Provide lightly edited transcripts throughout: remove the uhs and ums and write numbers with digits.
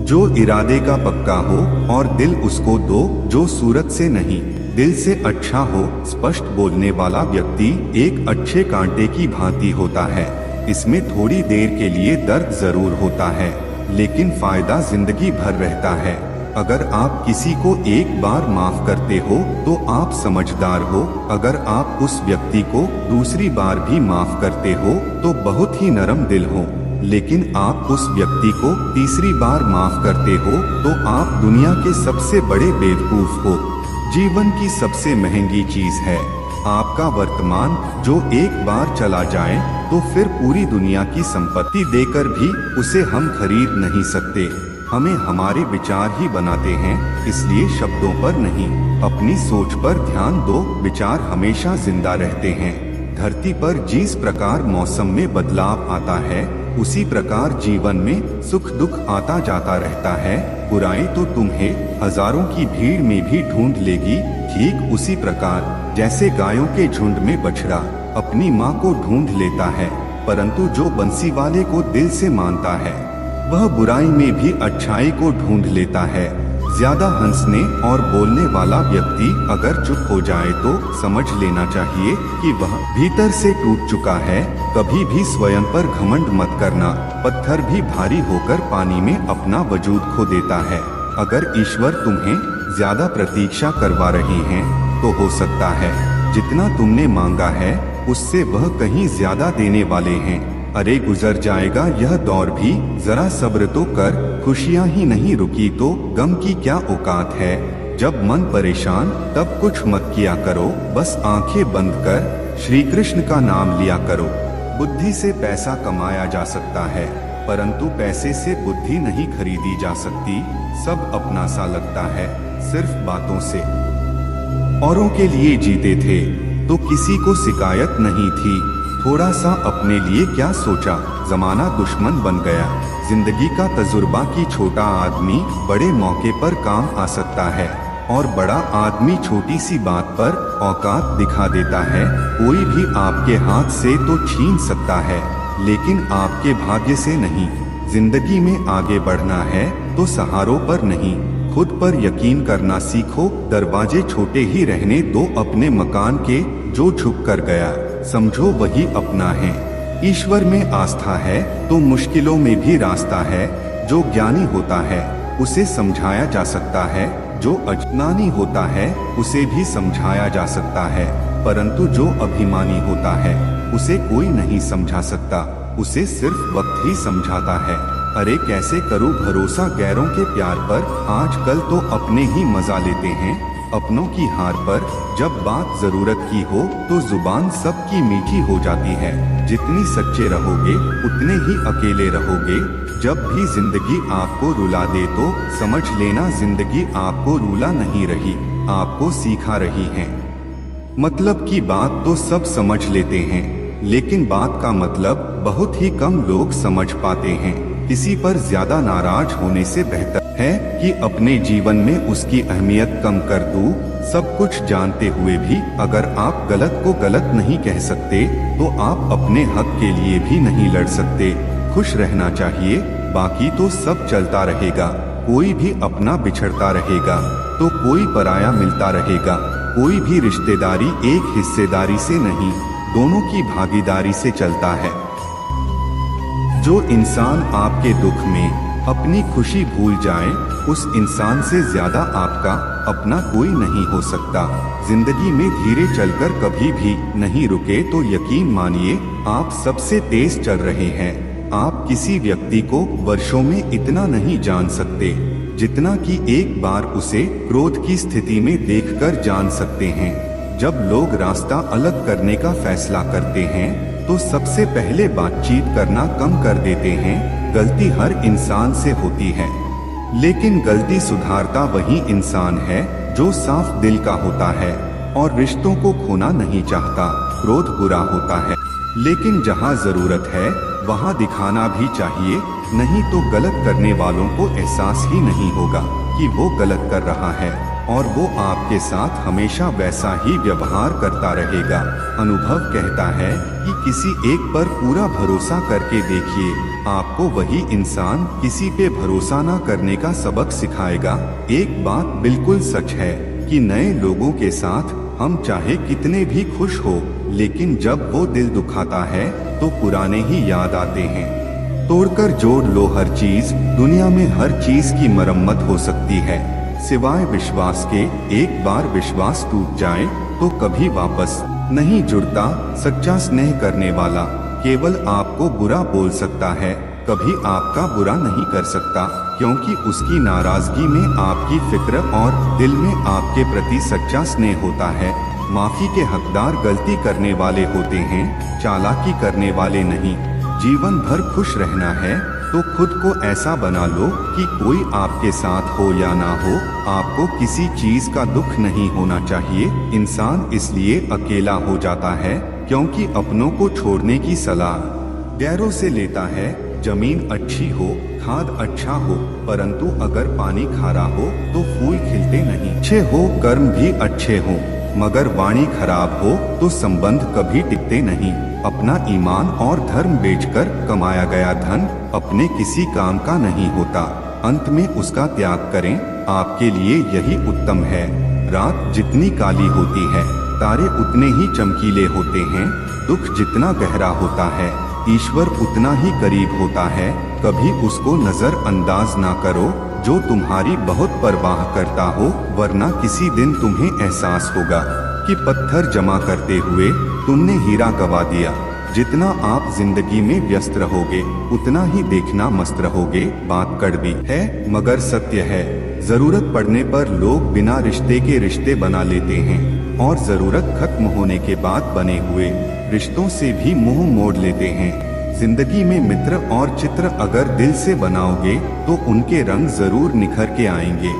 जो इरादे का पक्का हो और दिल उसको दो जो सूरत से नहीं दिल से अच्छा हो। स्पष्ट बोलने वाला व्यक्ति एक अच्छे कांटे की भांति होता है। इसमें थोड़ी देर के लिए दर्द जरूर होता है, लेकिन फायदा जिंदगी भर रहता है। अगर आप किसी को एक बार माफ करते हो तो आप समझदार हो। अगर आप उस व्यक्ति को दूसरी बार भी माफ करते हो तो बहुत ही नरम दिल हो। लेकिन आप उस व्यक्ति को तीसरी बार माफ करते हो तो आप दुनिया के सबसे बड़े बेवकूफ हो। जीवन की सबसे महंगी चीज है आपका वर्तमान, जो एक बार चला जाए तो फिर पूरी दुनिया की संपत्ति देकर भी उसे हम खरीद नहीं सकते। हमें हमारे विचार ही बनाते हैं, इसलिए शब्दों पर नहीं, अपनी सोच पर ध्यान दो। विचार हमेशा जिंदा रहते हैं। धरती पर जिस प्रकार मौसम में बदलाव आता है, उसी प्रकार जीवन में सुख दुख आता जाता रहता है। बुराई तो तुम्हें हजारों की भीड़ में भी ढूंढ लेगी, ठीक उसी प्रकार जैसे गायों के झुंड में बछड़ा अपनी माँ को ढूंढ लेता है, परंतु जो बंसी वाले को दिल से मानता है वह बुराई में भी अच्छाई को ढूंढ लेता है। ज्यादा हंसने और बोलने वाला व्यक्ति अगर चुप हो जाए तो समझ लेना चाहिए कि वह भीतर से टूट चुका है। कभी भी स्वयं पर घमंड मत करना। पत्थर भी भारी होकर पानी में अपना वजूद खो देता है। अगर ईश्वर तुम्हें ज्यादा प्रतीक्षा करवा रहे हैं तो हो सकता है जितना तुमने मांगा है उससे वह कहीं ज्यादा देने वाले हैं। अरे गुजर जाएगा यह दौर भी, जरा सब्र तो कर। खुशियाँ ही नहीं रुकी तो गम की क्या औकात है। जब मन परेशान तब कुछ मत किया करो, बस आंखें बंद कर श्री कृष्ण का नाम लिया करो। बुद्धि से पैसा कमाया जा सकता है, परंतु पैसे से बुद्धि नहीं खरीदी जा सकती। सब अपना सा लगता है सिर्फ बातों से। औरों के लिए जीते थे तो किसी को शिकायत नहीं थी। थोड़ा सा अपने लिए क्या सोचा, जमाना दुश्मन बन गया। जिंदगी का तजुर्बा कि छोटा आदमी बड़े मौके पर काम आ सकता है और बड़ा आदमी छोटी सी बात पर औकात दिखा देता है। कोई भी आपके हाथ से तो छीन सकता है, लेकिन आपके भाग्य से नहीं। जिंदगी में आगे बढ़ना है तो सहारों पर नहीं, खुद पर यकीन करना सीखो। दरवाजे छोटे ही रहने दो अपने मकान के, जो झुक कर गया समझो वही अपना है। ईश्वर में आस्था है तो मुश्किलों में भी रास्ता है। जो ज्ञानी होता है उसे समझाया जा सकता है, जो अज्ञानी होता है उसे भी समझाया जा सकता है, परंतु जो अभिमानी होता है उसे कोई नहीं समझा सकता, उसे सिर्फ वक्त ही समझाता है। अरे कैसे करूं भरोसा गैरों के प्यार पर, आजकल तो अपने ही मजा लेते हैं अपनों की हार पर। जब बात जरूरत की हो तो जुबान सबकी मीठी हो जाती है। जितनी सच्चे रहोगे उतने ही अकेले रहोगे। जब भी जिंदगी आपको रुला दे तो समझ लेना जिंदगी आपको रुला नहीं रही, आपको सिखा रही है। मतलब की बात तो सब समझ लेते हैं, लेकिन बात का मतलब बहुत ही कम लोग समझ पाते हैं। किसी पर ज्यादा नाराज होने से बेहतर है कि अपने जीवन में उसकी अहमियत कम कर दूं। सब कुछ जानते हुए भी अगर आप गलत को गलत नहीं कह सकते तो आप अपने हक के लिए भी नहीं लड़ सकते। खुश रहना चाहिए, बाकी तो सब चलता रहेगा। कोई भी अपना बिछड़ता रहेगा तो कोई पराया मिलता रहेगा। कोई भी रिश्तेदारी एक हिस्सेदारी से नहीं, दोनों की भागीदारी से चलता है। जो इंसान आपके दुख में अपनी खुशी भूल जाए, उस इंसान से ज्यादा आपका अपना कोई नहीं हो सकता। जिंदगी में धीरे चलकर कभी भी नहीं रुके तो यकीन मानिए आप सबसे तेज चल रहे हैं। आप किसी व्यक्ति को वर्षों में इतना नहीं जान सकते जितना कि एक बार उसे क्रोध की स्थिति में देखकर जान सकते हैं। जब लोग रास्ता अलग करने का फैसला करते हैं तो सबसे पहले बातचीत करना कम कर देते हैं। गलती हर इंसान से होती है, लेकिन गलती सुधारता वही इंसान है जो साफ दिल का होता है और रिश्तों को खोना नहीं चाहता। क्रोध बुरा होता है, लेकिन जहाँ जरूरत है वहाँ दिखाना भी चाहिए, नहीं तो गलत करने वालों को एहसास ही नहीं होगा कि वो गलत कर रहा है। और वो आपके साथ हमेशा वैसा ही व्यवहार करता रहेगा। अनुभव कहता है कि किसी एक पर पूरा भरोसा करके देखिए, आपको वही इंसान किसी पे भरोसा न करने का सबक सिखाएगा। एक बात बिल्कुल सच है कि नए लोगों के साथ हम चाहे कितने भी खुश हो, लेकिन जब वो दिल दुखाता है तो पुराने ही याद आते हैं। तोड़कर जोड़ लो हर चीज, दुनिया में हर चीज की मरम्मत हो सकती है, सिवाय विश्वास के। एक बार विश्वास टूट जाए तो कभी वापस नहीं जुड़ता। सच्चा स्नेह करने वाला केवल आपको बुरा बोल सकता है, कभी आपका बुरा नहीं कर सकता, क्योंकि उसकी नाराजगी में आपकी फिक्र और दिल में आपके प्रति सच्चा स्नेह होता है। माफी के हकदार गलती करने वाले होते हैं, चालाकी करने वाले नहीं। जीवन भर खुश रहना है तो खुद को ऐसा बना लो कि कोई आपके साथ हो या ना हो, आपको किसी चीज का दुख नहीं होना चाहिए। इंसान इसलिए अकेला हो जाता है क्योंकि अपनों को छोड़ने की सलाह गैरों से लेता है। जमीन अच्छी हो, खाद अच्छा हो, परंतु अगर पानी खारा हो तो फूल खिलते नहीं। अच्छे हो कर्म भी अच्छे हो, मगर वाणी खराब हो तो संबंध कभी टिकते नहीं। अपना ईमान और धर्म बेचकर कमाया गया धन अपने किसी काम का नहीं होता, अंत में उसका त्याग करें, आपके लिए यही उत्तम है। रात जितनी काली होती है, तारे उतने ही चमकीले होते हैं। दुख जितना गहरा होता है, ईश्वर उतना ही करीब होता है। कभी उसको नजरअंदाज ना करो जो तुम्हारी बहुत परवाह करता हो, वरना किसी दिन तुम्हें एहसास होगा कि पत्थर जमा करते हुए तुमने हीरा गवा दिया। जितना आप जिंदगी में व्यस्त रहोगे उतना ही देखना मस्त रहोगे। बात कड़वी है मगर सत्य है, जरूरत पड़ने पर लोग बिना रिश्ते के रिश्ते बना लेते हैं और जरूरत खत्म होने के बाद बने हुए रिश्तों से भी मुंह मोड़ लेते हैं। जिंदगी में मित्र और चित्र अगर दिल से बनाओगे तो उनके रंग जरूर निखर के आएंगे।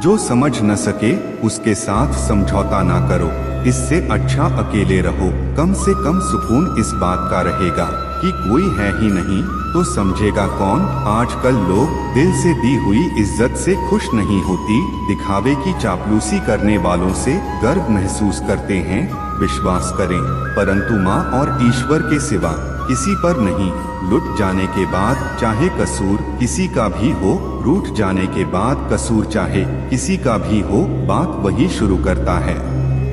जो समझ न सके उसके साथ समझौता ना करो, इससे अच्छा अकेले रहो। कम से कम सुकून इस बात का रहेगा कि कोई है ही नहीं तो समझेगा कौन। आजकल लोग दिल से दी हुई इज्जत से खुश नहीं होती, दिखावे की चापलूसी करने वालों से गर्व महसूस करते हैं। विश्वास करें, परंतु माँ और ईश्वर के सिवा किसी पर नहीं। लुट जाने के बाद चाहे कसूर किसी का भी हो, रूठ जाने के बाद कसूर चाहे किसी का भी हो, बात वही शुरू करता है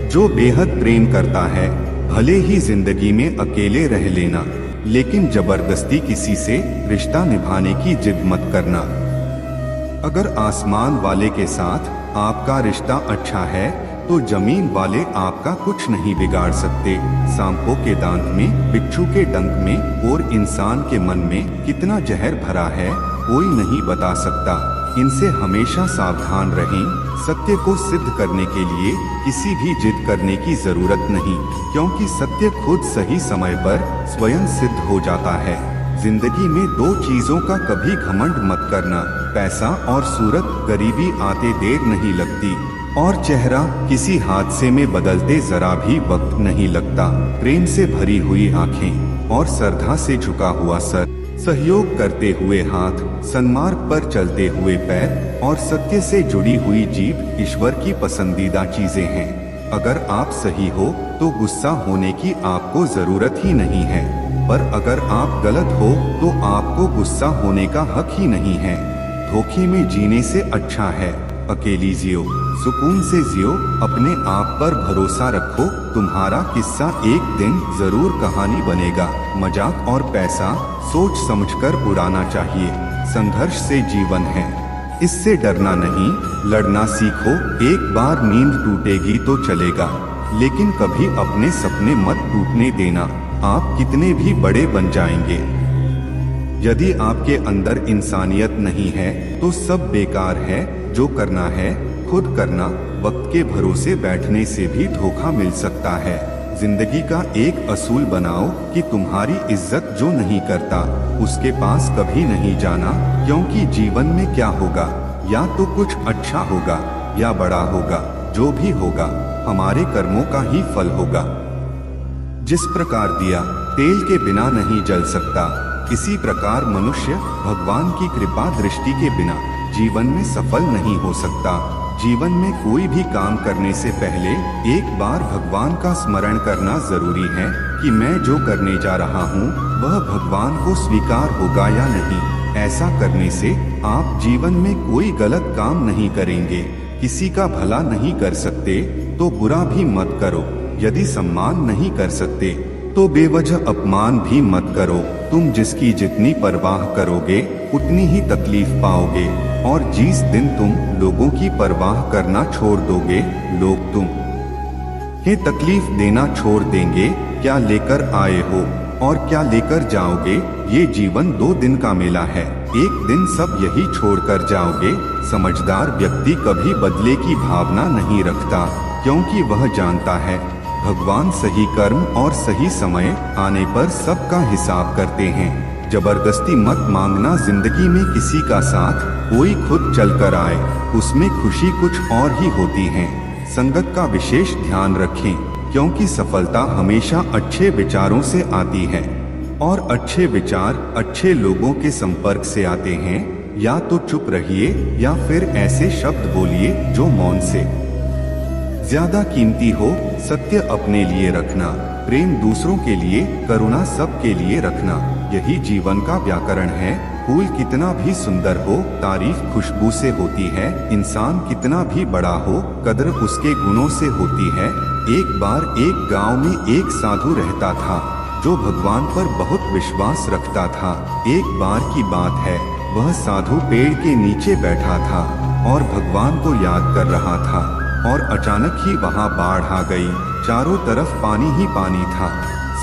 जो बेहद प्रेम करता है। भले ही जिंदगी में अकेले रह लेना, लेकिन जबरदस्ती किसी से रिश्ता निभाने की जिद मत करना। अगर आसमान वाले के साथ आपका रिश्ता अच्छा है तो जमीन वाले आपका कुछ नहीं बिगाड़ सकते। सांपों के दांत में, बिच्छू के डंक में और इंसान के मन में कितना जहर भरा है कोई नहीं बता सकता। इनसे हमेशा सावधान रहें। सत्य को सिद्ध करने के लिए किसी भी जिद करने की जरूरत नहीं, क्योंकि सत्य खुद सही समय पर स्वयं सिद्ध हो जाता है। जिंदगी में दो चीजों का कभी घमंड मत करना, पैसा और सूरत। गरीबी आते देर नहीं लगती और चेहरा किसी हादसे में बदलते जरा भी वक्त नहीं लगता। प्रेम से भरी हुई आंखें और श्रद्धा से झुका हुआ सर, सहयोग करते हुए हाथ, सन्मार्ग पर चलते हुए पैर और सत्य से जुड़ी हुई जीभ ईश्वर की पसंदीदा चीजें हैं। अगर आप सही हो तो गुस्सा होने की आपको जरूरत ही नहीं है, पर अगर आप गलत हो तो आपको गुस्सा होने का हक ही नहीं है। धोखे में जीने से अच्छा है अकेली जियो, सुकून से जियो। अपने आप पर भरोसा रखो, तुम्हारा किस्सा एक दिन जरूर कहानी बनेगा। मजाक और पैसा सोच समझकर उड़ाना चाहिए। संघर्ष से जीवन है, इससे डरना नहीं, लड़ना सीखो। एक बार नींद टूटेगी तो चलेगा, लेकिन कभी अपने सपने मत टूटने देना। आप कितने भी बड़े बन जाएंगे, यदि आपके अंदर इंसानियत नहीं है तो सब बेकार है। जो करना है खुद करना। वक्त के भरोसे बैठने से भी धोखा मिल सकता है। जिंदगी का एक असूल बनाओ कि तुम्हारी इज्जत जो नहीं करता उसके पास कभी नहीं जाना, क्योंकि जीवन में क्या होगा, या तो कुछ अच्छा होगा या बड़ा होगा। जो भी होगा हमारे कर्मों का ही फल होगा। जिस प्रकार दिया तेल के बिना नहीं जल सकता, इसी प्रकार मनुष्य भगवान की कृपा दृष्टि के बिना जीवन में सफल नहीं हो सकता। जीवन में कोई भी काम करने से पहले एक बार भगवान का स्मरण करना जरूरी है कि मैं जो करने जा रहा हूँ वह भगवान को स्वीकार होगा या नहीं। ऐसा करने से आप जीवन में कोई गलत काम नहीं करेंगे। किसी का भला नहीं कर सकते तो बुरा भी मत करो। यदि सम्मान नहीं कर सकते तो बेवजह अपमान भी मत करो। तुम जिसकी जितनी परवाह करोगे उतनी ही तकलीफ पाओगे, और जिस दिन तुम लोगों की परवाह करना छोड़ दोगे, लोग तुम्हें तकलीफ देना छोड़ देंगे। क्या लेकर आए हो और क्या लेकर जाओगे, ये जीवन 2 दिन का मेला है। एक दिन सब यही छोड़कर जाओगे। समझदार व्यक्ति कभी बदले की भावना नहीं रखता, क्योंकि वह जानता है भगवान सही कर्म और सही समय आने पर सबका हिसाब करते हैं। जबरदस्ती मत मांगना जिंदगी में किसी का साथ, कोई खुद चलकर आए, उसमें खुशी कुछ और ही होती है। संगत का विशेष ध्यान रखें, क्योंकि सफलता हमेशा अच्छे विचारों से आती है, और अच्छे विचार अच्छे लोगों के संपर्क से आते हैं। या तो चुप रहिए या फिर ऐसे शब्द बोलिए जो मौन से ज्यादा कीमती हो। सत्य अपने लिए रखना, प्रेम दूसरों के लिए, करुणा सबके लिए रखना, यही जीवन का व्याकरण है। फूल कितना भी सुंदर हो, तारीफ खुशबू से होती है। इंसान कितना भी बड़ा हो, कद्र उसके गुणों से होती है। एक बार एक गांव में एक साधु रहता था जो भगवान पर बहुत विश्वास रखता था। एक बार की बात है, वह साधु पेड़ के नीचे बैठा था और भगवान को याद कर रहा था, और अचानक ही वहां बाढ़ आ गई। चारों तरफ पानी ही पानी था।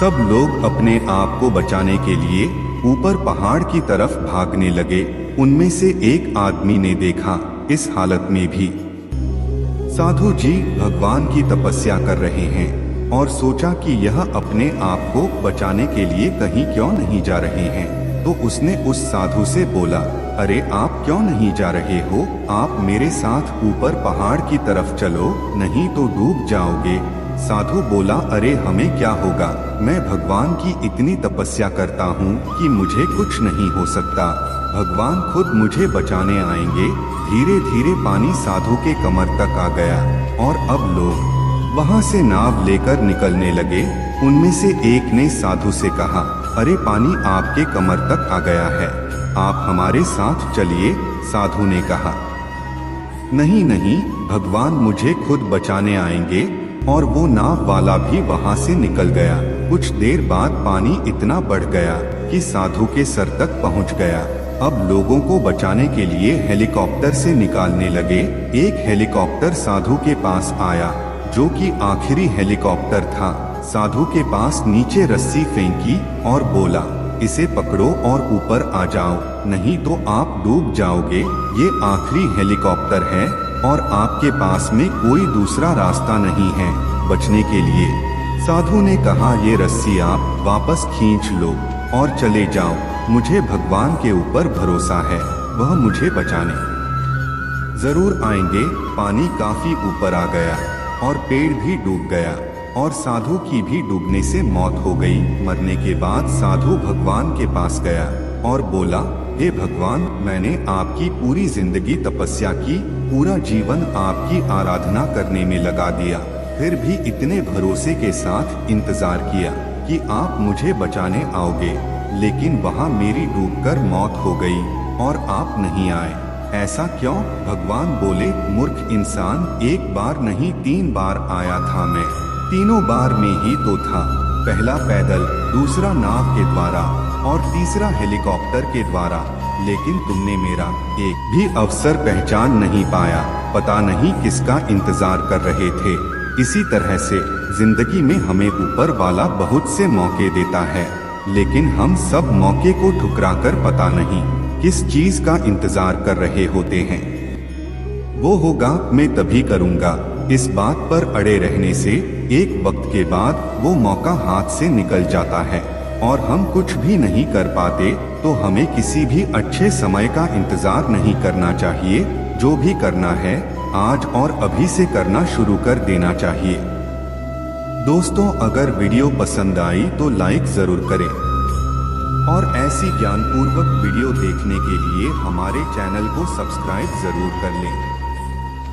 सब लोग अपने आप को बचाने के लिए ऊपर पहाड़ की तरफ भागने लगे। उनमें से एक आदमी ने देखा इस हालत में भी साधु जी भगवान की तपस्या कर रहे हैं, और सोचा कि यह अपने आप को बचाने के लिए कहीं क्यों नहीं जा रहे हैं। तो उसने उस साधु से बोला, अरे आप क्यों नहीं जा रहे हो? आप मेरे साथ ऊपर पहाड़ की तरफ चलो, नहीं तो डूब जाओगे। साधु बोला, अरे हमें क्या होगा, मैं भगवान की इतनी तपस्या करता हूँ कि मुझे कुछ नहीं हो सकता। भगवान खुद मुझे बचाने आएंगे। धीरे धीरे पानी साधु के कमर तक आ गया, और अब लोग वहाँ से नाव लेकर निकलने लगे। उनमें से एक ने साधु से कहा, अरे पानी आपके कमर तक आ गया है, आप हमारे साथ चलिए। साधु ने कहा, नहीं नहीं, भगवान मुझे खुद बचाने आएंगे। और वो नाव वाला भी वहां से निकल गया। कुछ देर बाद पानी इतना बढ़ गया कि साधु के सर तक पहुंच गया। अब लोगों को बचाने के लिए हेलीकॉप्टर से निकालने लगे। एक हेलीकॉप्टर साधु के पास आया, जो कि आखिरी हेलीकॉप्टर था। साधु के पास नीचे रस्सी फेंकी और बोला, इसे पकड़ो और ऊपर आ जाओ, नहीं तो आप डूब जाओगे। ये आखिरी हेलीकॉप्टर है और आपके पास में कोई दूसरा रास्ता नहीं है बचने के लिए। साधु ने कहा, ये रस्सी आप वापस खींच लो और चले जाओ। मुझे भगवान के ऊपर भरोसा है, वह मुझे बचाने जरूर आएंगे। पानी काफी ऊपर आ गया और पेड़ भी डूब गया, और साधु की भी डूबने से मौत हो गई। मरने के बाद साधु भगवान के पास गया और बोला, हे भगवान, मैंने आपकी पूरी जिंदगी तपस्या की, पूरा जीवन आपकी आराधना करने में लगा दिया, फिर भी इतने भरोसे के साथ इंतजार किया कि आप मुझे बचाने आओगे, लेकिन वहाँ मेरी डूबकर मौत हो गई और आप नहीं आए। ऐसा क्यों? भगवान बोले, मूर्ख इंसान, एक बार नहीं 3 बार आया था मैं, तीनों बार में ही तो था। पहला पैदल, दूसरा नाव के द्वारा और तीसरा हेलीकॉप्टर के द्वारा, लेकिन तुमने मेरा एक भी अवसर पहचान नहीं पाया। पता नहीं किसका इंतजार कर रहे थे। इसी तरह से जिंदगी में हमें ऊपर वाला बहुत से मौके देता है, लेकिन हम सब मौके को ठुकराकर पता नहीं किस चीज का इंतजार कर रहे होते हैं। वो होगा, मैं तभी करूँगा, इस बात पर अड़े रहने से एक वक्त के बाद वो मौका हाथ से निकल जाता है और हम कुछ भी नहीं कर पाते। तो हमें किसी भी अच्छे समय का इंतजार नहीं करना चाहिए। जो भी करना है आज और अभी से करना शुरू कर देना चाहिए। दोस्तों, अगर वीडियो पसंद आई तो लाइक जरूर करें, और ऐसी ज्ञानपूर्वक वीडियो देखने के लिए हमारे चैनल को सब्सक्राइब जरूर कर लें।